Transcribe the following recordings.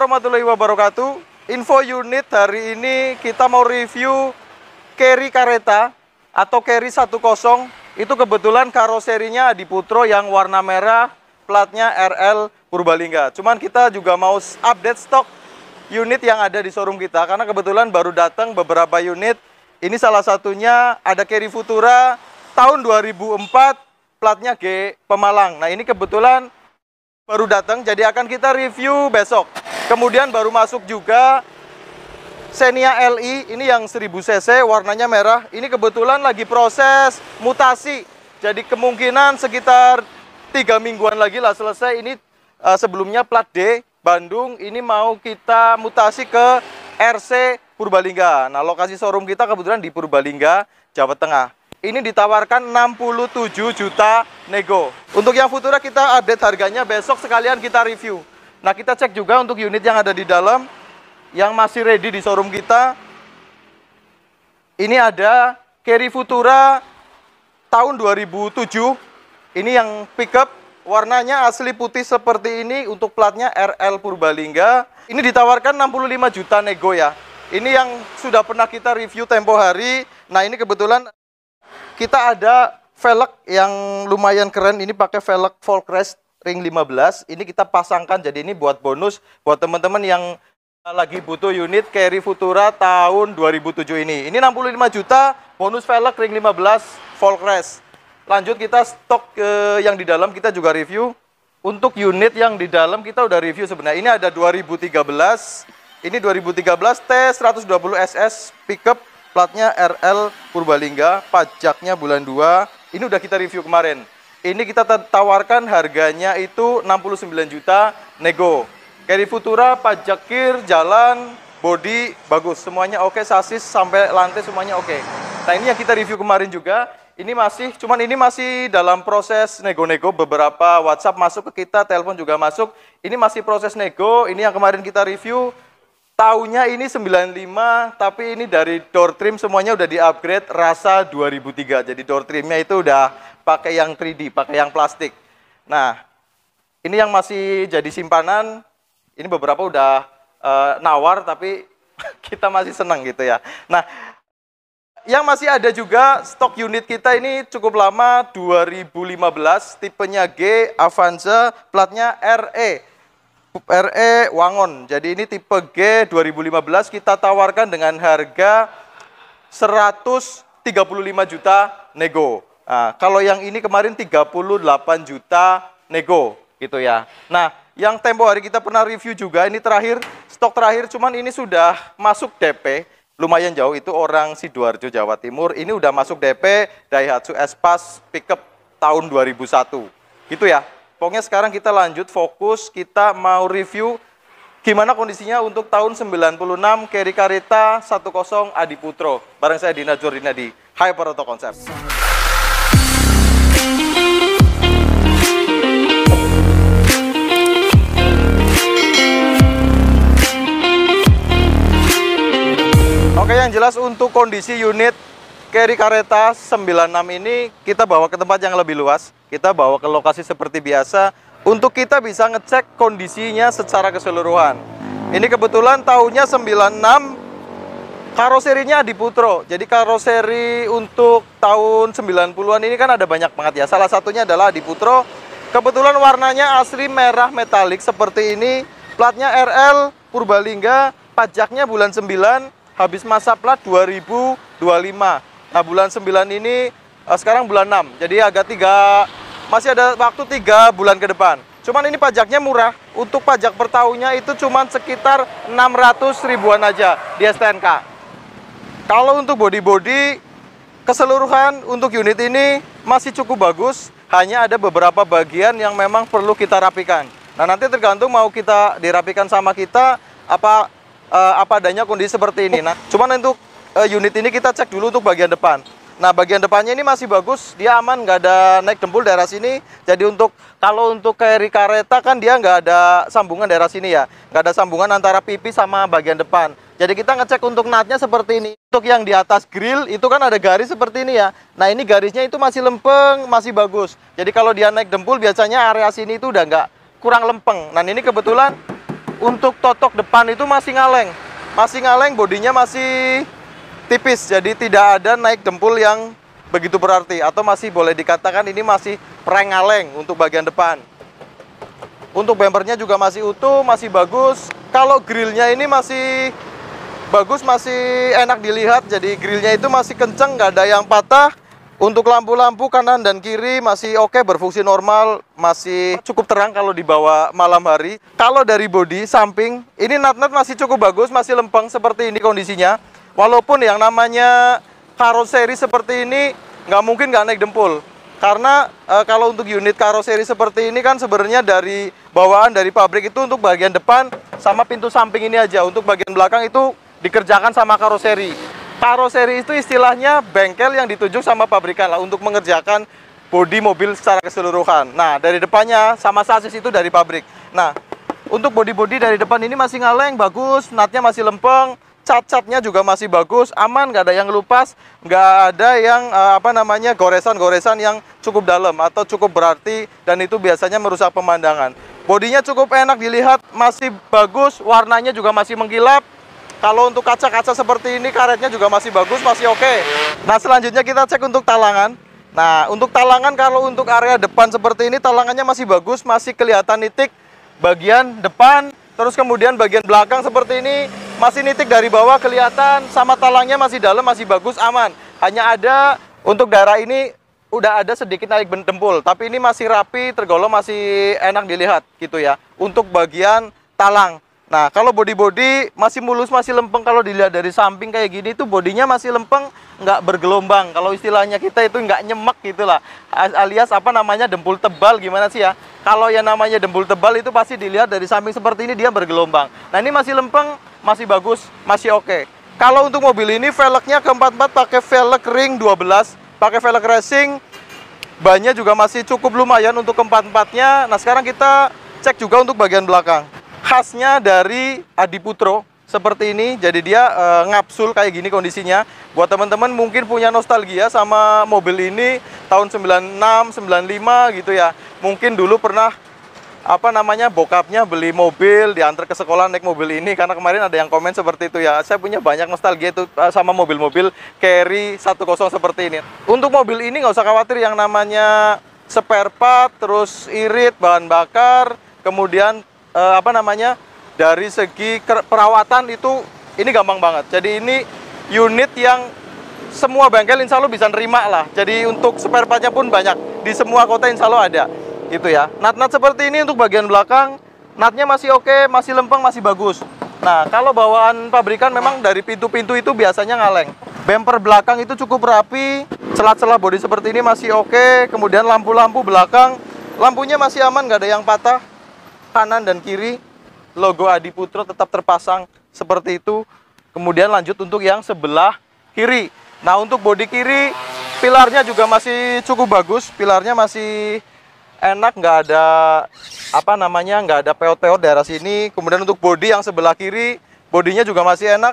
warahmatullahi wabarakatuh. Info unit hari ini kita mau review Carry Caretta atau Carry 10. Itu kebetulan karoserinya Adiputro yang warna merah, platnya RL Purbalingga. Cuman kita juga mau update stok unit yang ada di showroom kita karena kebetulan baru datang beberapa unit. Ini salah satunya ada Carry Futura tahun 2004, platnya G Pemalang. Nah, ini kebetulan baru datang, jadi akan kita review besok. Kemudian baru masuk juga Xenia LI, ini yang 1000 cc, warnanya merah. Ini kebetulan lagi proses mutasi, jadi kemungkinan sekitar 3 mingguan lagi lah selesai. Ini sebelumnya plat D, Bandung, ini mau kita mutasi ke RC Purbalingga. Nah, lokasi showroom kita kebetulan di Purbalingga, Jawa Tengah. Ini ditawarkan 67 juta nego. Untuk yang Futura kita update harganya besok, sekalian kita review. Nah, kita cek juga untuk unit yang ada di dalam yang masih ready di showroom kita. Ini ada Carry Futura tahun 2007. Ini yang pickup, warnanya asli putih seperti ini, untuk platnya RL Purbalingga. Ini ditawarkan 65 juta nego ya. Ini yang sudah pernah kita review tempo hari. Nah, ini kebetulan kita ada velg yang lumayan keren. Ini pakai velg Volcrest ring 15. Ini kita pasangkan, jadi ini buat bonus buat teman-teman yang lagi butuh unit Carry Futura tahun 2007 ini. Ini 65 juta, bonus velg ring 15 Volcrest. Lanjut kita stok yang di dalam kita juga review. Untuk unit yang di dalam kita udah review sebenarnya. Ini ada 2013. Ini 2013 T120 SS pickup, platnya RL Purbalingga, pajaknya bulan 2. Ini udah kita review kemarin. Ini kita tawarkan harganya itu 69 juta nego. Carry Futura, pajak kir, jalan, body bagus, semuanya oke, sasis sampai lantai semuanya oke. Nah, ini yang kita review kemarin juga. Ini masih dalam proses nego-nego. Beberapa WhatsApp masuk ke kita, telepon juga masuk. Ini masih proses nego. Ini yang kemarin kita review. Tahunnya ini 95, tapi ini dari door trim semuanya udah di-upgrade rasa 2003. Jadi door trimnya itu udah pakai yang 3D, pakai yang plastik. Nah, ini yang masih jadi simpanan. Ini beberapa udah nawar, tapi kita masih senang gitu ya. Nah, yang masih ada juga stok unit kita ini cukup lama, 2015, tipenya G, Avanza, platnya RE Wangon. Jadi ini tipe G 2015, kita tawarkan dengan harga 135 juta nego. Nah, kalau yang ini kemarin 38 juta nego gitu ya. Nah, yang tempo hari kita pernah review juga, ini terakhir, stok terakhir, cuman ini sudah masuk DP, lumayan jauh, itu orang Sidoarjo, Jawa Timur. Ini udah masuk DP, Daihatsu Espas pickup tahun 2001 gitu ya. Pokoknya sekarang kita lanjut fokus, kita mau review gimana kondisinya untuk tahun 96 Carry Caretta 10 Adiputro. Bareng saya Dina Jordina di Hyper Auto Concept. Oke, yang jelas untuk kondisi unit Carry Caretta 96 ini kita bawa ke tempat yang lebih luas. Kita bawa ke lokasi seperti biasa untuk kita bisa ngecek kondisinya secara keseluruhan. Ini kebetulan tahunnya 96, karoserinya Adiputro. Jadi karoseri untuk tahun 90-an ini kan ada banyak banget ya. Salah satunya adalah Adiputro. Kebetulan warnanya asli merah metalik seperti ini. Platnya RL Purbalingga, pajaknya bulan 9, habis masa plat 2025. Nah, bulan 9 ini sekarang bulan 6. Jadi masih ada waktu 3 bulan ke depan. Cuman ini pajaknya murah. Untuk pajak per tahunnya itu cuman sekitar 600 ribuan aja di STNK. Kalau untuk body-body keseluruhan untuk unit ini masih cukup bagus. Hanya ada beberapa bagian yang memang perlu kita rapikan. Nah, nanti tergantung mau kita dirapikan sama kita apa adanya kondisi seperti ini. Nah, cuman untuk unit ini kita cek dulu untuk bagian depan. Nah, bagian depannya ini masih bagus, dia aman, nggak ada naik dempul daerah sini. Jadi kalau untuk Carry Caretta kan dia nggak ada sambungan daerah sini ya, nggak ada sambungan antara pipi sama bagian depan. Jadi kita ngecek untuk natnya seperti ini. Untuk yang di atas grill itu kan ada garis seperti ini ya. Nah, ini garisnya itu masih lempeng, masih bagus. Jadi kalau dia naik dempul biasanya area sini itu udah nggak kurang lempeng. Nah, ini kebetulan Untuk totok depan itu masih ngaleng, bodinya masih tipis, jadi tidak ada naik dempul yang begitu berarti, atau masih boleh dikatakan ini masih prank ngaleng untuk bagian depan. Untuk bempernya juga masih utuh, masih bagus. Kalau grillnya ini masih bagus, masih enak dilihat, jadi grillnya itu masih kenceng, nggak ada yang patah. Untuk lampu-lampu kanan dan kiri masih oke, berfungsi normal, masih cukup terang kalau dibawa malam hari. Kalau dari bodi samping, ini nut-nut masih cukup bagus, masih lempeng seperti ini kondisinya. Walaupun yang namanya karoseri seperti ini nggak mungkin nggak naik dempul. Karena kalau untuk unit karoseri seperti ini kan sebenarnya dari bawaan dari pabrik itu untuk bagian depan sama pintu samping ini aja. Untuk bagian belakang itu dikerjakan sama karoseri. Karoseri itu istilahnya bengkel yang ditunjuk sama pabrikan lah untuk mengerjakan bodi mobil secara keseluruhan. Nah, dari depannya sama sasis itu dari pabrik. Nah, untuk bodi-bodi dari depan ini masih ngaleng, bagus, nutnya masih lempeng, cat-catnya juga masih bagus, aman, nggak ada yang lupas, nggak ada yang goresan-goresan yang cukup dalam atau cukup berarti, dan itu biasanya merusak pemandangan. Bodinya cukup enak dilihat, masih bagus, warnanya juga masih mengkilap. Kalau untuk kaca-kaca seperti ini, karetnya juga masih bagus, masih oke. Nah, selanjutnya kita cek untuk talangan. Nah, untuk talangan, kalau untuk area depan seperti ini, talangannya masih bagus, masih kelihatan nitik bagian depan. Terus kemudian bagian belakang seperti ini, masih nitik dari bawah kelihatan, sama talangnya masih dalam, masih bagus, aman. Hanya ada, untuk daerah ini, udah ada sedikit naik dempul, tapi ini masih rapi, tergolong masih enak dilihat, gitu ya. Untuk bagian talang. Nah, kalau bodi-bodi masih mulus, masih lempeng. Kalau dilihat dari samping kayak gini tuh bodinya masih lempeng, nggak bergelombang. Kalau istilahnya kita itu nggak nyemek gitulah, alias apa namanya, dempul tebal gimana sih ya. Kalau yang namanya dempul tebal itu pasti dilihat dari samping seperti ini dia bergelombang. Nah, ini masih lempeng, masih bagus, masih oke. Kalau untuk mobil ini velgnya ke 44 pakai velg ring 12, pakai velg racing. Bannya juga masih cukup lumayan untuk ke 44-nya. Nah, sekarang kita cek juga untuk bagian belakang. Khasnya dari Adiputro seperti ini, jadi dia ngapsul kayak gini kondisinya. Buat teman-teman mungkin punya nostalgia sama mobil ini tahun 96, 95 gitu ya. Mungkin dulu pernah bokapnya beli mobil, diantar ke sekolah naik mobil ini, karena kemarin ada yang komen seperti itu ya. Saya punya banyak nostalgia itu sama mobil-mobil Carry 10 seperti ini. Untuk mobil ini nggak usah khawatir yang namanya spare part, terus irit, bahan bakar, kemudian dari segi perawatan itu ini gampang banget. Jadi ini unit yang semua bengkel insya Allah bisa nerima lah. Jadi untuk spare partnya pun banyak, di semua kota insya Allah ada gitu ya. Nut-nut seperti ini untuk bagian belakang, nutnya masih oke, masih lempeng, masih bagus. Nah, kalau bawaan pabrikan memang dari pintu-pintu itu biasanya ngaleng. Bumper belakang itu cukup rapi, celah-celah bodi seperti ini masih oke. Kemudian lampu-lampu belakang, lampunya masih aman, nggak ada yang patah. Kanan dan kiri logo Adiputro tetap terpasang seperti itu. Kemudian lanjut untuk yang sebelah kiri. Nah, untuk bodi kiri pilarnya juga masih cukup bagus, pilarnya masih enak, nggak ada peot-peot daerah sini. Kemudian untuk bodi yang sebelah kiri, bodinya juga masih enak.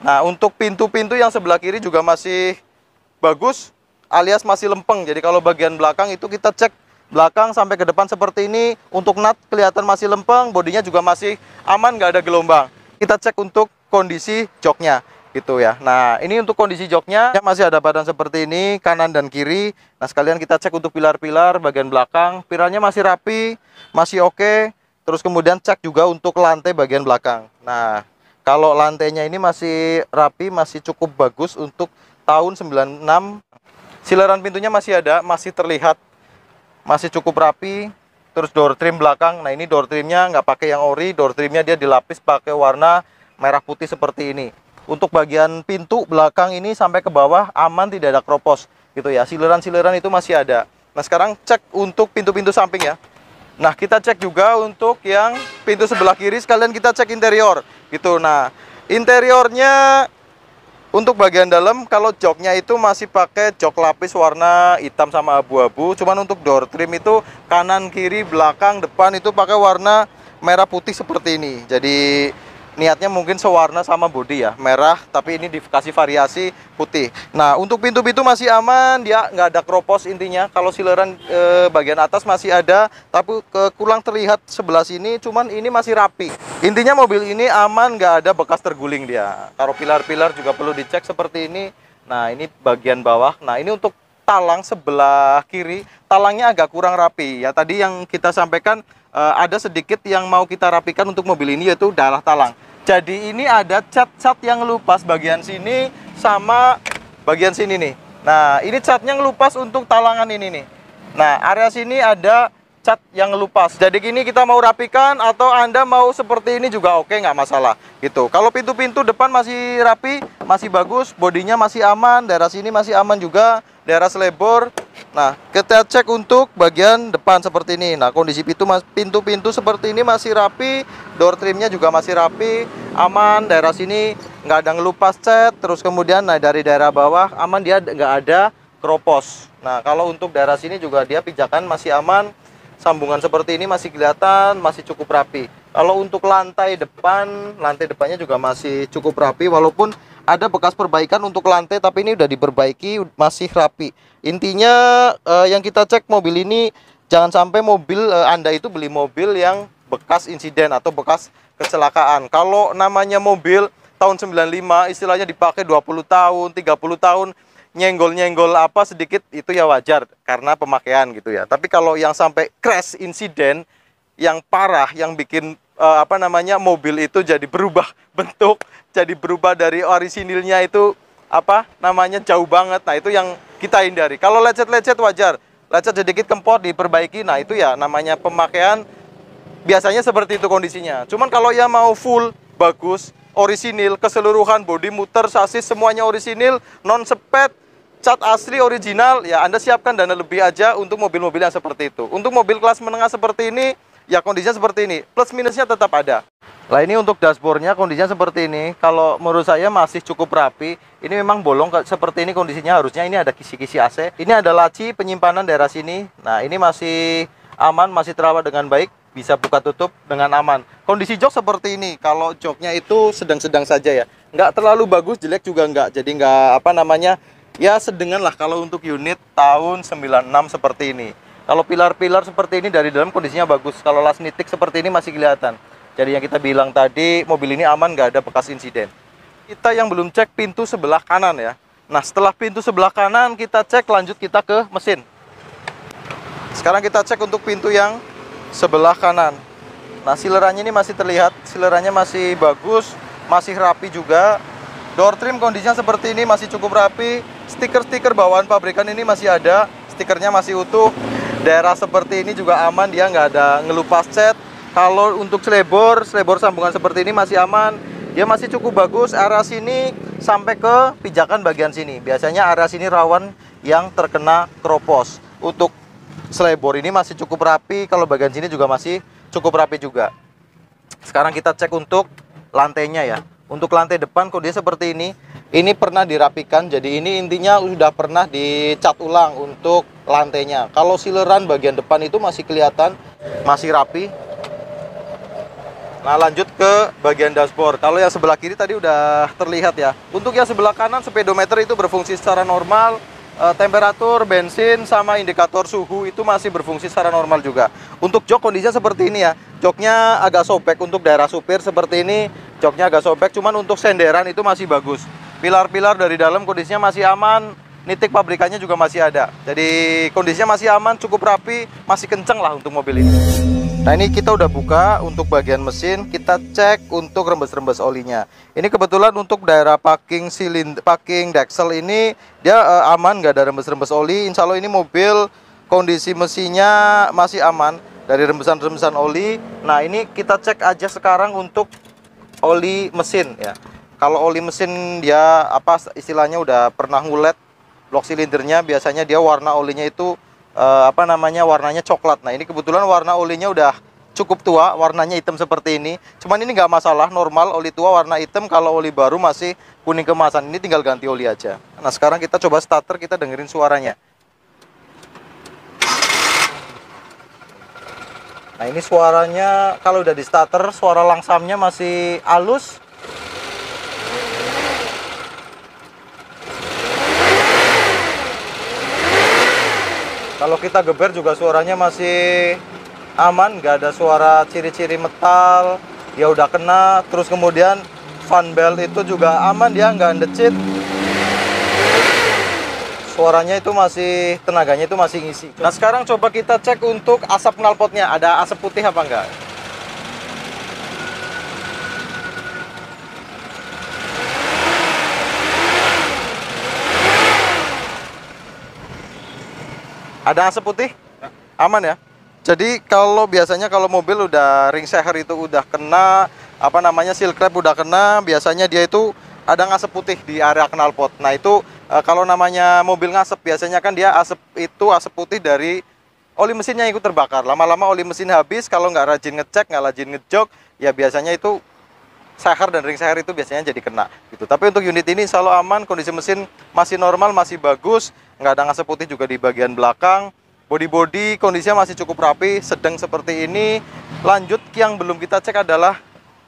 Nah, untuk pintu-pintu yang sebelah kiri juga masih bagus, alias masih lempeng. Jadi kalau bagian belakang itu kita cek belakang sampai ke depan seperti ini. Untuk nut kelihatan masih lempeng, bodinya juga masih aman, nggak ada gelombang. Kita cek untuk kondisi joknya gitu ya. Nah, ini untuk kondisi joknya masih ada badan seperti ini, kanan dan kiri. Nah, sekalian kita cek untuk pilar-pilar bagian belakang, pilarnya masih rapi, masih oke. Terus kemudian cek juga untuk lantai bagian belakang. Nah, kalau lantainya ini masih rapi, masih cukup bagus untuk tahun 96. Sileran pintunya masih ada, masih terlihat, masih cukup rapi. Terus door trim belakang, nah ini door trimnya nggak pakai yang ori, door trimnya dia dilapis pakai warna merah putih seperti ini. Untuk bagian pintu belakang ini sampai ke bawah aman, tidak ada kropos gitu ya. Sileran-sileran itu masih ada. Nah, sekarang cek untuk pintu-pintu samping ya. Nah, kita cek juga untuk yang pintu sebelah kiri, sekalian kita cek interior gitu. Nah, interiornya untuk bagian dalam, kalau joknya itu masih pakai jok lapis warna hitam sama abu-abu. Cuman untuk door trim itu kanan, kiri, belakang, depan itu pakai warna merah putih seperti ini. Jadi niatnya mungkin sewarna sama bodi ya, merah, tapi ini dikasih variasi putih. Nah, untuk pintu-pintu masih aman, dia nggak ada kropos intinya. Kalau sileran bagian atas masih ada, tapi kurang terlihat sebelah sini, cuman ini masih rapi. Intinya mobil ini aman, nggak ada bekas terguling dia. Kalau pilar-pilar juga perlu dicek seperti ini. Nah, ini bagian bawah. Nah, ini untuk talang sebelah kiri, talangnya agak kurang rapi. Ya, tadi yang kita sampaikan ada sedikit yang mau kita rapikan untuk mobil ini, yaitu daerah talang. Jadi ini ada cat-cat yang ngelupas bagian sini sama bagian sini nih. Nah, ini catnya ngelupas untuk talangan ini nih. Nah, area sini ada cat yang ngelupas. Jadi gini, kita mau rapikan atau Anda mau seperti ini juga oke, nggak masalah gitu. Kalau pintu-pintu depan masih rapi, masih bagus, bodinya masih aman, daerah sini masih aman juga, daerah selebor. Nah, kita cek untuk bagian depan seperti ini. Nah, kondisi pintu-pintu seperti ini masih rapi, door trimnya juga masih rapi, aman. Daerah sini nggak ada ngelupas cat. Terus kemudian, nah, dari daerah bawah aman, dia nggak ada kropos. Nah, kalau untuk daerah sini juga dia pijakan masih aman. Sambungan seperti ini masih kelihatan, masih cukup rapi. Kalau untuk lantai depannya juga masih cukup rapi, walaupun ada bekas perbaikan untuk lantai, tapi ini udah diperbaiki, masih rapi. Intinya yang kita cek mobil ini, jangan sampai mobil Anda itu beli mobil yang bekas insiden atau bekas kecelakaan. Kalau namanya mobil tahun 95, istilahnya dipakai 20 tahun, 30 tahun, nyenggol-nyenggol apa sedikit itu ya wajar karena pemakaian gitu ya. Tapi kalau yang sampai crash insiden yang parah, yang bikin mobil itu jadi berubah bentuk, jadi berubah dari orisinilnya itu jauh banget. Nah, itu yang kita hindari. Kalau lecet-lecet wajar, lecet sedikit kempot diperbaiki. Nah, itu ya namanya pemakaian, biasanya seperti itu kondisinya. Cuman kalau ya mau full bagus, orisinil, keseluruhan bodi, muter, sasis semuanya orisinil, non sepet, cat asli original, ya Anda siapkan dana lebih aja untuk mobil-mobil yang seperti itu. Untuk mobil kelas menengah seperti ini, ya kondisinya seperti ini, plus minusnya tetap ada. Nah, ini untuk dashboardnya kondisinya seperti ini. Kalau menurut saya masih cukup rapi. Ini memang bolong seperti ini kondisinya, harusnya ini ada kisi-kisi AC. Ini ada laci penyimpanan daerah sini. Nah, ini masih aman, masih terawat dengan baik, bisa buka tutup dengan aman. Kondisi jok seperti ini. Kalau joknya itu sedang-sedang saja ya, nggak terlalu bagus, jelek juga nggak. Jadi nggak ya sedengan lah kalau untuk unit tahun 96 seperti ini. Kalau pilar-pilar seperti ini dari dalam kondisinya bagus. Kalau las nitik seperti ini masih kelihatan. Jadi yang kita bilang tadi, mobil ini aman, nggak ada bekas insiden. Kita yang belum cek pintu sebelah kanan ya. Nah, setelah pintu sebelah kanan kita cek, lanjut kita ke mesin. Sekarang kita cek untuk pintu yang sebelah kanan. Nah, silerannya ini masih terlihat, silerannya masih bagus, masih rapi juga. Door trim kondisinya seperti ini, masih cukup rapi. Stiker-stiker bawaan pabrikan ini masih ada, stikernya masih utuh. Daerah seperti ini juga aman, dia nggak ada ngelupas cat. Kalau untuk selebor sambungan seperti ini masih aman, dia masih cukup bagus. Area sini sampai ke pijakan bagian sini. Biasanya area sini rawan yang terkena kropos. Untuk selebor ini masih cukup rapi, kalau bagian sini juga masih cukup rapi juga. Sekarang kita cek untuk lantainya ya. Untuk lantai depan kondisi seperti ini pernah dirapikan, jadi ini intinya sudah pernah dicat ulang untuk lantainya. Kalau sileran bagian depan itu masih kelihatan, masih rapi. Nah, lanjut ke bagian dashboard. Kalau yang sebelah kiri tadi udah terlihat ya. Untuk yang sebelah kanan, speedometer itu berfungsi secara normal. Temperatur, bensin, sama indikator suhu itu masih berfungsi secara normal juga. Untuk jok kondisinya seperti ini ya. Joknya agak sobek untuk daerah supir seperti ini. Joknya agak sobek, cuman untuk senderan itu masih bagus. Pilar-pilar dari dalam kondisinya masih aman. Nitik pabrikannya juga masih ada. Jadi kondisinya masih aman, cukup rapi, masih kenceng lah untuk mobil ini. Nah, ini kita udah buka untuk bagian mesin, kita cek untuk rembes-rembes olinya. Ini kebetulan untuk daerah packing deksel ini dia aman, nggak ada rembes-rembes oli. Insya Allah ini mobil kondisi mesinnya masih aman dari rembesan-rembesan oli. Nah, ini kita cek aja sekarang untuk oli mesin ya. Kalau oli mesin dia istilahnya udah pernah ngulet blok silindernya, biasanya dia warna olinya itu warnanya coklat. Nah, ini kebetulan warna olinya udah cukup tua, warnanya hitam seperti ini. Cuman ini nggak masalah, normal oli tua warna hitam. Kalau oli baru masih kuning kemasan, ini tinggal ganti oli aja. Nah, sekarang kita coba starter, kita dengerin suaranya. Nah ini suaranya kalau udah di starter, suara langsamnya masih halus. Kalau kita geber juga suaranya masih aman, nggak ada suara ciri-ciri metal. Dia udah kena, terus kemudian fan belt itu juga aman, dia nggak ndecit. Suaranya itu masih, tenaganya itu masih ngisi. Nah sekarang coba kita cek untuk asap knalpotnya, ada asap putih apa enggak. Ada asap putih? Aman ya. Jadi kalau biasanya kalau mobil udah ring seher itu udah kena, apa namanya, seal clamp udah kena, biasanya dia itu ada ngasep putih di area knalpot. Nah itu kalau namanya mobil ngasep, biasanya kan dia asap itu asap putih dari oli mesinnya ikut terbakar. Lama-lama oli mesin habis, kalau nggak rajin ngecek, nggak rajin ngejok, ya biasanya itu seher dan ring seher itu biasanya jadi kena gitu. Tapi untuk unit ini selalu aman, kondisi mesin masih normal, masih bagus, nggak ada ngasep putih juga di bagian belakang. Bodi-bodi kondisinya masih cukup rapi, sedang seperti ini. Lanjut yang belum kita cek adalah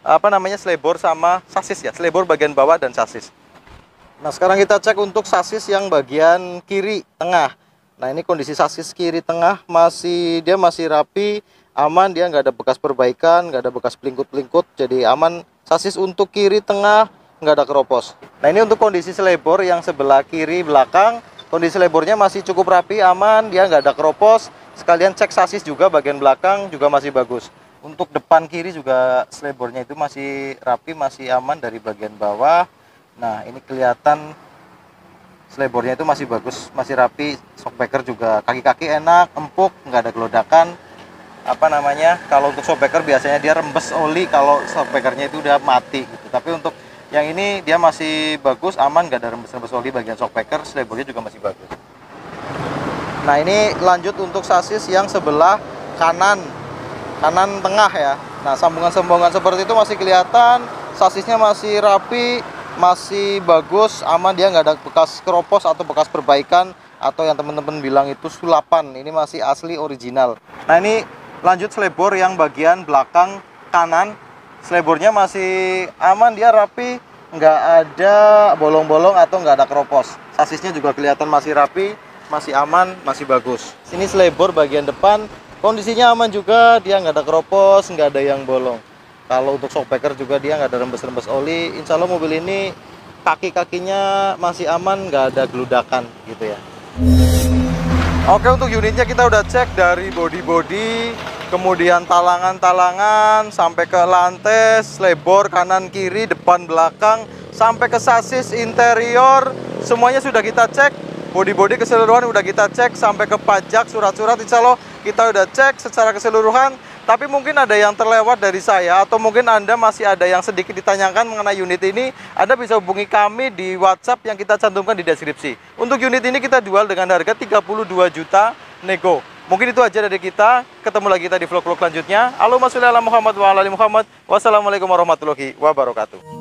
apa namanya, slebor sama sasis ya, slebor bagian bawah dan sasis. Nah sekarang kita cek untuk sasis yang bagian kiri tengah. Nah ini kondisi sasis kiri tengah dia masih rapi, aman, dia nggak ada bekas perbaikan, nggak ada bekas pelingkut-pelingkut, jadi aman. Sasis untuk kiri tengah nggak ada keropos. Nah ini untuk kondisi slebor yang sebelah kiri belakang, kondisi lebornya masih cukup rapi, aman, dia nggak ada keropos. Sekalian cek sasis juga bagian belakang juga masih bagus. Untuk depan kiri juga slebornya itu masih rapi, masih aman dari bagian bawah. Nah ini kelihatan slebornya itu masih bagus, masih rapi. Shockbreaker juga kaki-kaki enak, empuk, nggak ada gelodakan. Apa namanya, kalau untuk shockbreaker biasanya dia rembes oli kalau shockbreakernya itu udah mati gitu. Tapi untuk yang ini dia masih bagus, aman, nggak ada rembes-rembes oli bagian shockbreaker. Slebornya juga masih bagus. Nah ini lanjut untuk sasis yang sebelah kanan tengah ya. Nah sambungan-sambungan seperti itu masih kelihatan, sasisnya masih rapi, masih bagus, aman, dia nggak ada bekas keropos atau bekas perbaikan atau yang teman-teman bilang itu sulapan. Ini masih asli original. Nah ini lanjut slebor yang bagian belakang kanan, slebornya masih aman, dia rapi, nggak ada bolong-bolong atau nggak ada keropos. Sasisnya juga kelihatan masih rapi, masih aman, masih bagus. Sini slebor bagian depan kondisinya aman juga, dia nggak ada keropos, nggak ada yang bolong. Kalau untuk shockbreaker juga dia nggak ada rembes-rembes oli. Insya Allah mobil ini kaki-kakinya masih aman, nggak ada geludakan gitu ya. Oke, untuk unitnya kita udah cek dari bodi-bodi, kemudian talangan-talangan, sampai ke lantai, slebor kanan kiri, depan belakang, sampai ke sasis interior, semuanya sudah kita cek. Bodi-bodi keseluruhan udah kita cek, sampai ke pajak, surat-surat, insya Allah kita udah cek secara keseluruhan. Tapi mungkin ada yang terlewat dari saya, atau mungkin Anda masih ada yang sedikit ditanyakan mengenai unit ini, Anda bisa hubungi kami di WhatsApp yang kita cantumkan di deskripsi. Untuk unit ini kita jual dengan harga 32 juta nego. Mungkin itu aja dari kita. Ketemu lagi kita di vlog-vlog selanjutnya. Allahumma sholli ala Muhammad wa ala ali Muhammad. Wassalamualaikum warahmatullahi wabarakatuh.